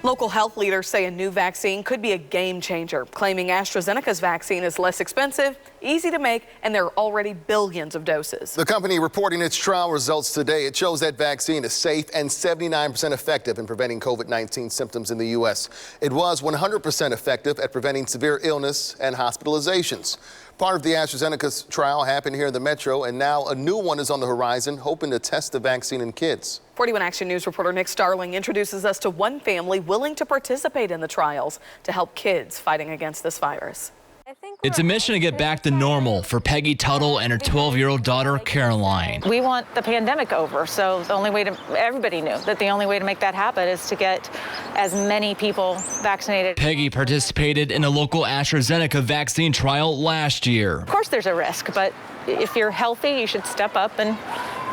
Local health leaders say a new vaccine could be a game changer, claiming AstraZeneca's vaccine is less expensive, easy to make, and there are already billions of doses. The company reporting its trial results today. It shows that vaccine is safe and 79% effective in preventing COVID-19 symptoms in the U.S. It was 100% effective at preventing severe illness and hospitalizations. Part of the AstraZeneca's trial happened here in the metro, and now a new one is on the horizon, hoping to test the vaccine in kids. 41 Action News reporter Nick Starling introduces us to one family willing to participate in the trials to help kids fighting against this virus. It's a mission to get back to normal for Peggy Tuttle and her 12-year-old daughter, Caroline. We want the pandemic over, so the only way to, everybody knew that the only way to make that happen is to get as many people vaccinated. Peggy participated in a local AstraZeneca vaccine trial last year. Of course there's a risk, but if you're healthy, you should step up and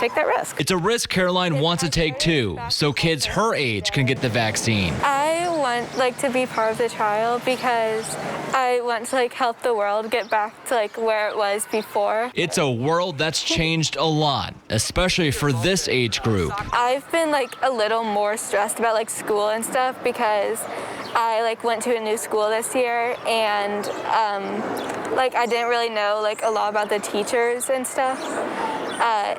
take that risk. It's a risk Caroline wants to take too, so kids her age can get the vaccine. I want to be part of the trial because I want to help the world get back to where it was before. It's a world that's changed a lot, especially for this age group. I've been a little more stressed about school and stuff because I went to a new school this year and I didn't really know a lot about the teachers and stuff.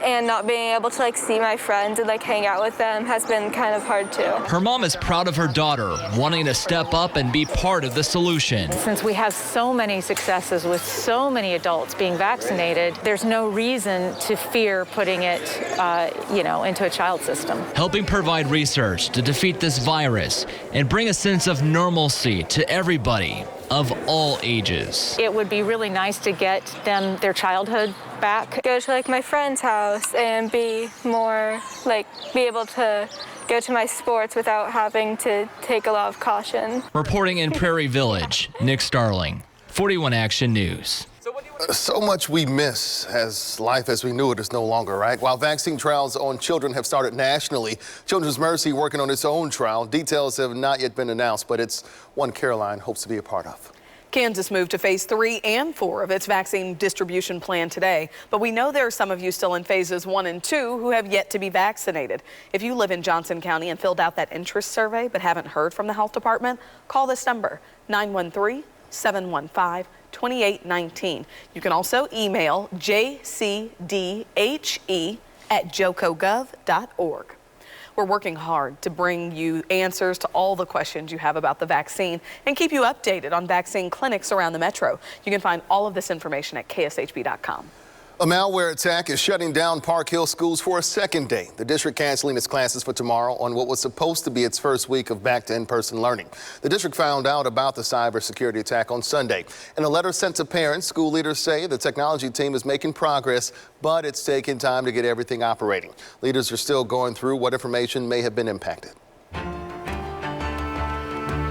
And not being able to see my friends and hang out with them has been kind of hard too. Her mom is proud of her daughter, wanting to step up and be part of the solution. Since we have so many successes with so many adults being vaccinated, there's no reason to fear putting it, into a child system. Helping provide research to defeat this virus and bring a sense of normalcy to everybody of all ages. It would be really nice to get them their childhood back. Go to my friend's house and be more be able to go to my sports without having to take a lot of caution. Reporting in Prairie Village, Nick Starling, 41 Action News. So much we miss as life as we knew it is no longer, right? While vaccine trials on children have started nationally, Children's Mercy working on its own trial. Details have not yet been announced, but it's one Caroline hopes to be a part of. Kansas moved to phase 3 and 4 of its vaccine distribution plan today, but we know there are some of you still in phases 1 and 2 who have yet to be vaccinated. If you live in Johnson County and filled out that interest survey but haven't heard from the health department, call this number, 913-715-2819. You can also email jcdhe@jocogov.org. We're working hard to bring you answers to all the questions you have about the vaccine and keep you updated on vaccine clinics around the metro. You can find all of this information at kshb.com. A malware attack is shutting down Park Hill schools for a second day. The district canceling its classes for tomorrow on what was supposed to be its first week of back to in-person learning. The district found out about the cybersecurity attack on Sunday. In a letter sent to parents, school leaders say the technology team is making progress, but it's taking time to get everything operating. Leaders are still going through what information may have been impacted.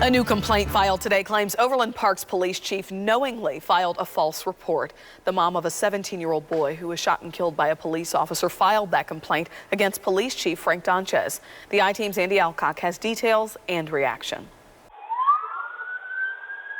A new complaint filed today claims Overland Park's police chief knowingly filed a false report. The mom of a 17-year-old boy who was shot and killed by a police officer filed that complaint against police chief Frank Donchez. The I-Team's Andy Alcock has details and reaction.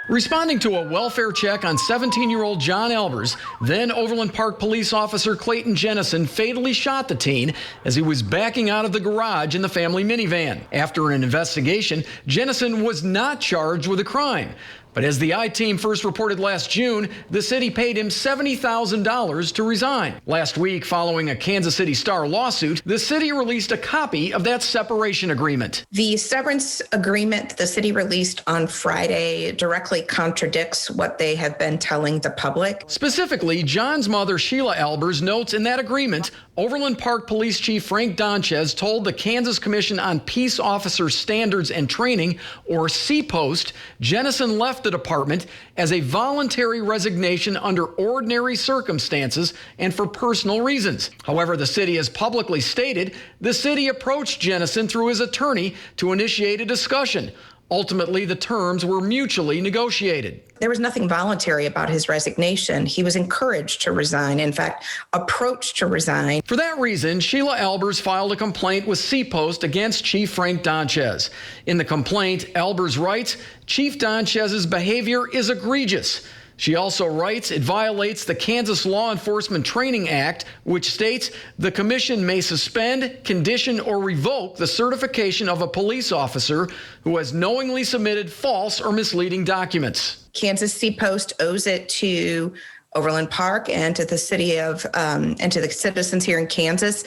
Responding to a welfare check on 17-year-old John Albers, then Overland Park police officer Clayton Jennison fatally shot the teen as he was backing out of the garage in the family minivan. After an investigation, Jennison was not charged with a crime. But as the I-Team first reported last June, the city paid him $70,000 to resign. Last week, following a Kansas City Star lawsuit, the city released a copy of that separation agreement. The severance agreement the city released on Friday directly contradicts what they have been telling the public. Specifically, John's mother, Sheila Albers, notes in that agreement, Overland Park Police Chief Frank Donchez told the Kansas Commission on Peace Officer Standards and Training, or CPOST, Jennison left the department as a voluntary resignation under ordinary circumstances and for personal reasons. However, the city has publicly stated the city approached Jennison through his attorney to initiate a discussion. Ultimately, the terms were mutually negotiated. There was nothing voluntary about his resignation. He was encouraged to resign, in fact, approached to resign. For that reason, Sheila Albers filed a complaint with CPOST against Chief Frank Donchez. In the complaint, Albers writes, Chief Donchez's behavior is egregious. She also writes it violates the Kansas Law Enforcement Training Act, which states the commission may suspend, condition, or revoke the certification of a police officer who has knowingly submitted false or misleading documents. Kansas C-Post owes it to Overland Park and to the city of and to the citizens here in Kansas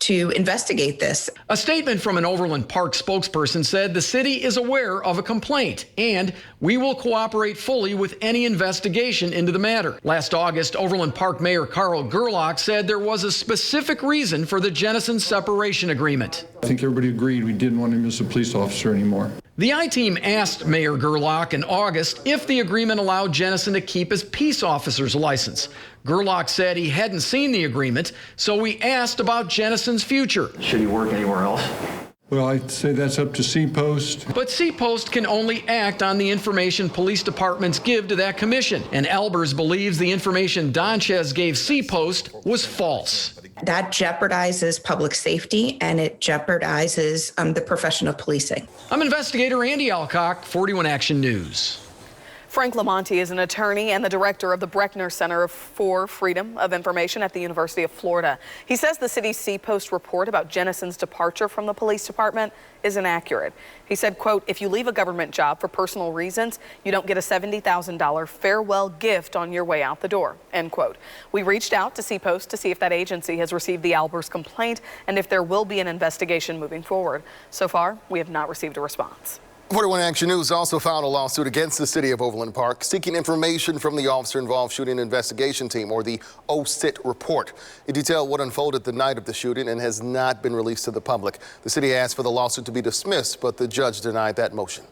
to investigate this. A statement from an Overland Park spokesperson said the city is aware of a complaint and we will cooperate fully with any investigation into the matter. Last August, Overland Park Mayor Carl Gerlach said there was a specific reason for the Jennison separation agreement. I think everybody agreed we didn't want him as a police officer anymore. The I-Team asked Mayor Gerlach in August if the agreement allowed Jennison to keep his peace officer's license. Gerlach said he hadn't seen the agreement, so we asked about Jennison's future. Should he work anywhere else? Well, I'd say that's up to C-Post. But C-Post can only act on the information police departments give to that commission. And Albers believes the information Donchez gave C-Post was false. That jeopardizes public safety and it jeopardizes the profession of policing. I'm investigator Andy Alcock, 41 Action News. Frank Lamonti is an attorney and the director of the Breckner Center for Freedom of Information at the University of Florida. He says the city's C-Post report about Jennison's departure from the police department is inaccurate. He said, quote, if you leave a government job for personal reasons, you don't get a $70,000 farewell gift on your way out the door, end quote. We reached out to C-Post to see if that agency has received the Albers complaint and if there will be an investigation moving forward. So far, we have not received a response. 41 Action News also filed a lawsuit against the city of Overland Park seeking information from the officer-involved shooting investigation team, or the OSIT report. It detailed what unfolded the night of the shooting and has not been released to the public. The city asked for the lawsuit to be dismissed, but the judge denied that motion.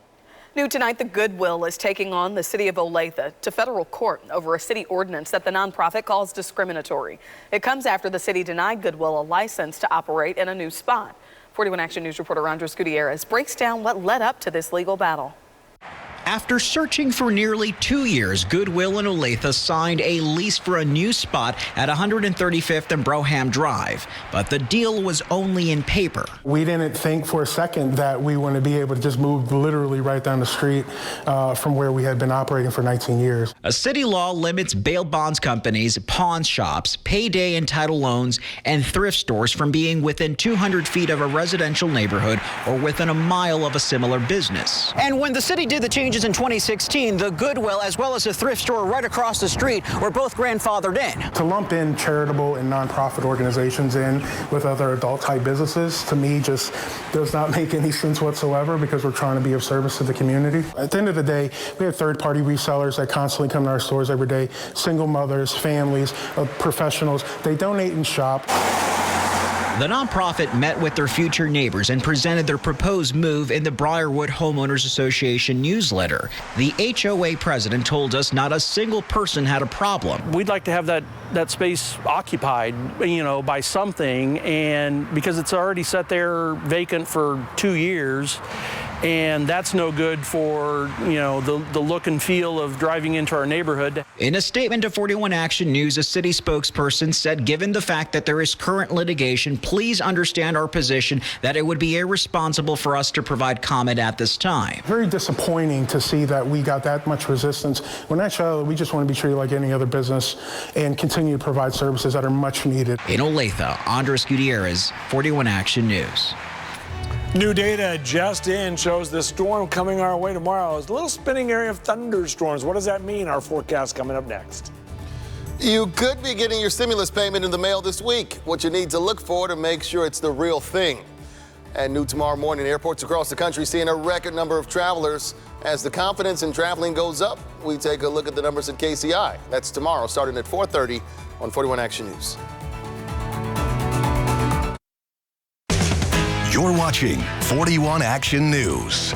New tonight, the Goodwill is taking on the city of Olathe to federal court over a city ordinance that the nonprofit calls discriminatory. It comes after the city denied Goodwill a license to operate in a new spot. 41 Action News reporter Andres Gutierrez breaks down what led up to this legal battle. After searching for nearly 2 years, Goodwill in Olathe signed a lease for a new spot at 135th and Broham Drive, but the deal was only in paper. We didn't think for a second that we want to be able to just move literally right down the street from where we had been operating for 19 years. A city law limits bail bonds companies, pawn shops, payday and title loans, and thrift stores from being within 200 feet of a residential neighborhood or within a mile of a similar business. And when the city did the changes in 2016, the Goodwill as well as the thrift store right across the street were both grandfathered in. To lump in charitable and nonprofit organizations in with other adult type businesses, to me, just does not make any sense whatsoever, because we're trying to be of service to the community. At the end of the day, we have third-party resellers that constantly come to our stores every day, single mothers, families, professionals. They donate and shop. The nonprofit met with their future neighbors and presented their proposed move in the Briarwood Homeowners Association newsletter. The HOA president told us not a single person had a problem. We'd like to have that space occupied, by something, and because it's already sat there vacant for 2 years, and that's no good for, the look and feel of driving into our neighborhood. In a statement to 41 Action News, a city spokesperson said, given the fact that there is current litigation, please understand our position that it would be irresponsible for us to provide comment at this time. Very disappointing to see that we got that much resistance. When actually, we just want to be treated like any other business and continue to provide services that are much needed. In Olathe, Andres Gutierrez, 41 Action News. New data just in shows the storm coming our way tomorrow is a little spinning area of thunderstorms. What does that mean? Our forecast coming up next. You could be getting your stimulus payment in the mail this week. What you need to look for to make sure it's the real thing. And new tomorrow morning, airports across the country seeing a record number of travelers. As the confidence in traveling goes up, we take a look at the numbers at KCI. That's tomorrow, starting at 4:30 on 41 Action News. You're watching 41 Action News.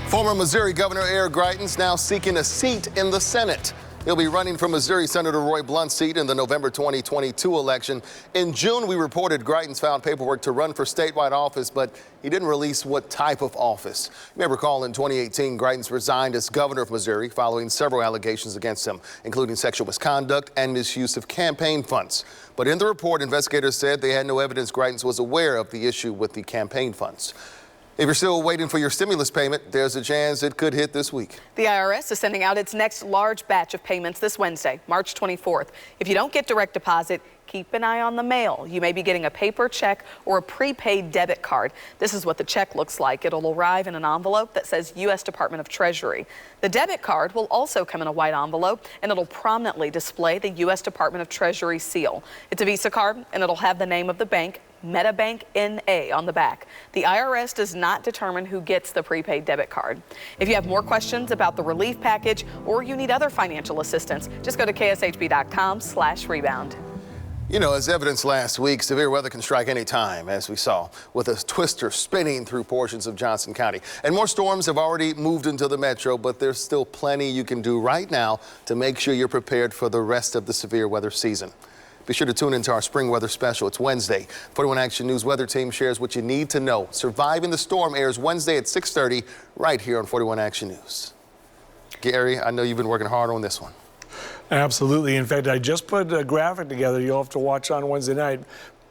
Former Missouri Governor Eric Greitens now seeking a seat in the Senate. He'll be running for Missouri Senator Roy Blunt's seat in the November 2022 election. In June, we reported Greitens filed paperwork to run for statewide office, but he didn't release what type of office. You may recall in 2018, Greitens resigned as governor of Missouri following several allegations against him, including sexual misconduct and misuse of campaign funds. But in the report, investigators said they had no evidence Greitens was aware of the issue with the campaign funds. If you're still waiting for your stimulus payment, there's a chance it could hit this week. The IRS is sending out its next large batch of payments this Wednesday, March 24th. If you don't get direct deposit, keep an eye on the mail. You may be getting a paper check or a prepaid debit card. This is what the check looks like. It'll arrive in an envelope that says U.S. Department of Treasury. The debit card will also come in a white envelope, and it'll prominently display the U.S. Department of Treasury seal. It's a Visa card, and it'll have the name of the bank, MetaBank NA, on the back. The IRS does not determine who gets the prepaid debit card. If you have more questions about the relief package or you need other financial assistance, just go to kshb.com/rebound. You know, as evidenced last week, severe weather can strike any time, as we saw, with a twister spinning through portions of Johnson County. And more storms have already moved into the metro, but there's still plenty you can do right now to make sure you're prepared for the rest of the severe weather season. Be sure to tune into our spring weather special. It's Wednesday. 41 Action News weather team shares what you need to know. Surviving the Storm airs Wednesday at 6:30 right here on 41 Action News. Gary, I know you've been working hard on this one. Absolutely. In fact, I just put a graphic together you'll have to watch on Wednesday night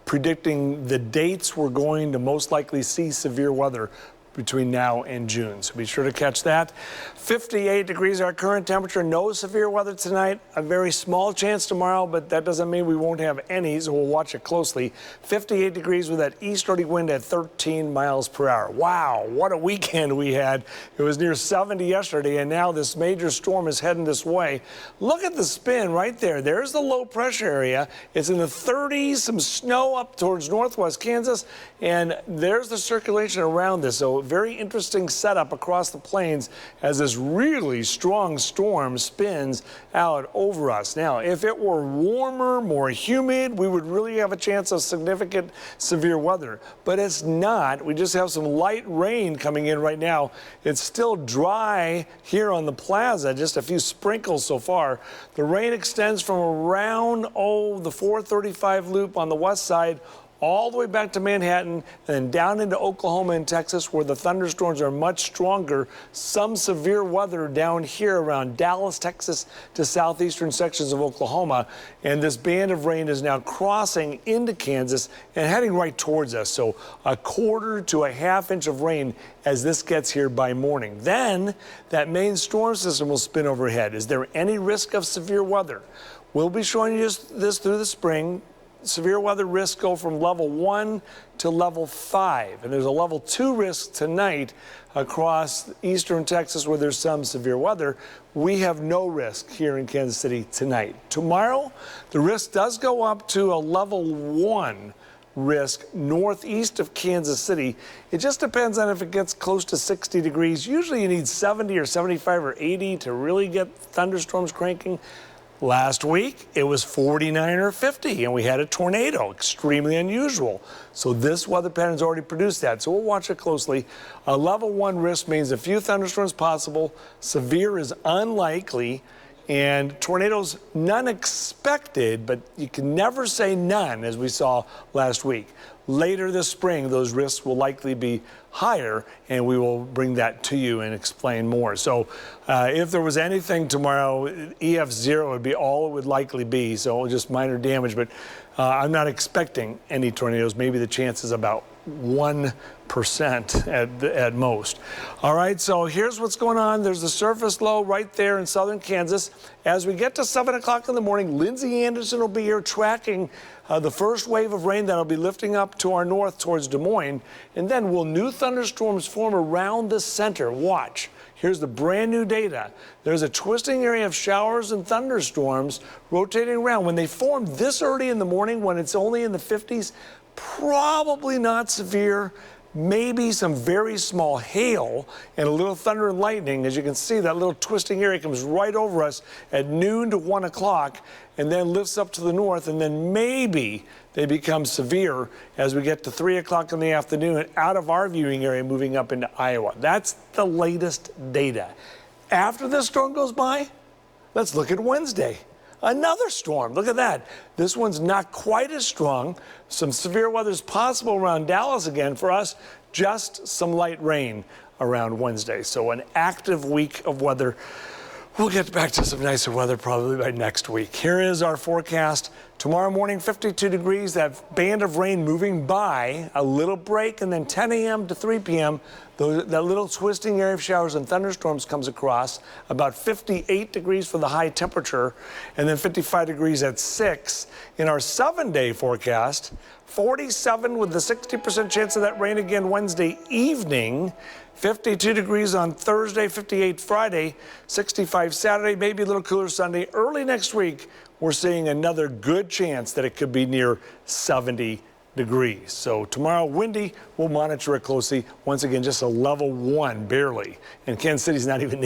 predicting the dates we're going to most likely see severe weather between now and June. So be sure to catch that. 58 degrees our current temperature. No severe weather tonight. A very small chance tomorrow, but that doesn't mean we won't have any, so we'll watch it closely. 58 degrees with that easterly wind at 13 miles per hour. Wow, what a weekend we had. It was near 70 yesterday, and now this major storm is heading this way. Look at the spin right there. There's the low pressure area. It's in the 30s, some snow up towards northwest Kansas, and there's the circulation around this. So very interesting setup across the plains as this really strong storm spins out over us. Now, if it were warmer, more humid, we would really have a chance of significant severe weather. But it's not. We just have some light rain coming in right now. It's still dry here on the plaza, just a few sprinkles so far. The rain extends from around, the 435 loop on the west side all the way back to Manhattan and then down into Oklahoma and Texas, where the thunderstorms are much stronger. Some severe weather down here around Dallas, Texas to southeastern sections of Oklahoma. And this band of rain is now crossing into Kansas and heading right towards us. So a quarter to a half inch of rain as this gets here by morning. Then that main storm system will spin overhead. Is there any risk of severe weather? We'll be showing you this through the spring. Severe weather risks go from level 1 to level 5. And there's a level 2 risk tonight across eastern Texas where there's some severe weather. We have no risk here in Kansas City tonight. Tomorrow, the risk does go up to a level 1 risk northeast of Kansas City. It just depends on if it gets close to 60 degrees. Usually you need 70 or 75 or 80 to really get thunderstorms cranking. Last week, it was 49 or 50, and we had a tornado, extremely unusual. So this weather pattern has already produced that, so we'll watch it closely. A level 1 risk means a few thunderstorms possible, severe is unlikely, and tornadoes none expected, but you can never say none, as we saw last week. Later this spring, those risks will likely be higher, and we will bring that to you and explain more. So if there was anything tomorrow, EF0 would be all it would likely be, so just minor damage, but I'm not expecting any tornadoes. Maybe the chance is about 1% at most. All right, so here's what's going on. There's the surface low right there in southern Kansas. As we get to 7 o'clock in the morning, Lindsay Anderson will be here tracking the first wave of rain that'll be lifting up to our north towards Des Moines. And then will new thunderstorms form around the center? Watch. Here's the brand new data. There's a twisting area of showers and thunderstorms rotating around. When they form this early in the morning, when it's only in the 50s, probably not severe. Maybe some very small hail and a little thunder and lightning. As you can see, that little twisting area comes right over us at noon to 1 o'clock and then lifts up to the north, and then maybe they become severe as we get to 3 o'clock in the afternoon and out of our viewing area moving up into Iowa. That's the latest data. After this storm goes by, let's look at Wednesday. Another storm. Look at that. This one's not quite as strong. Some severe weather is possible around Dallas again. For us, just some light rain around Wednesday. So an active week of weather We'll get back to some nicer weather probably by next week. Here is our forecast. Tomorrow morning, 52 degrees, that band of rain moving by, a little break, and then 10 a.m. to 3 p.m., that little twisting area of showers and thunderstorms comes across, about 58 degrees for the high temperature, and then 55 degrees at 6. In our 7-day forecast, 47 with the 60% chance of that rain again Wednesday evening, 52 degrees on Thursday, 58 Friday, 65 Saturday, maybe a little cooler Sunday. Early next week, we're seeing another good chance that it could be near 70 degrees. So tomorrow, windy, we'll monitor it closely. Once again, just a level 1, barely. And Kansas City's not even in